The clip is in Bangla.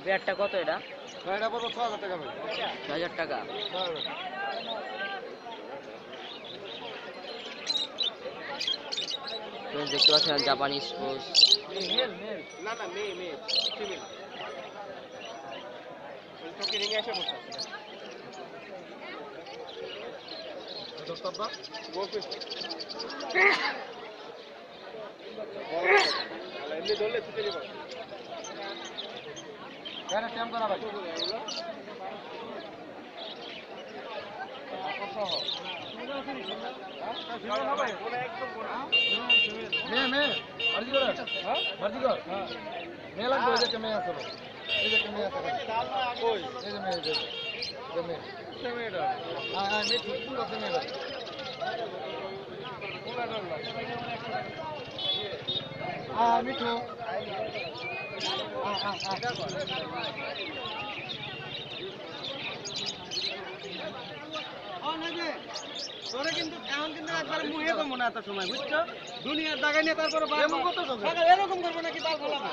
পেয়ারটা কত এটা? এটা পড়বো ৬,০০০ টাকা ভাই। ৬,০০০ টাকা। দেখতে পাচ্ছেন জাপানি স্পোর্টস। না না মেয়ে মেয়ে ফিমেল তোকে রিং এসে বসে দস্তাবা গোলফিশ এমনি ধরলে ছুটে যাবে কেন টাইম করা ভাই মেয়ে মেয়ে মার্জি কর হ্যাঁ মার্জি কর হ্যাঁ মেয়ে লাগবে এই যে মেয়ে আছে এই যে মেয়ে আছে কই এই যে মেয়ে এই যে মেয়ে সে মেয়েটা হ্যাঁ হ্যাঁ মেয়ে ঠিক পুরো আছে মেয়েটা পুরো ডর না হ্যাঁ মিঠু হ্যাঁ তোরে কিন্তু এখন কিন্তু একবার মুহে কমো না এত সময় বুঝছো দুনিয়ার জায়গা নিয়ে তারপরে এরকম করবো নাকি তার ফলাবে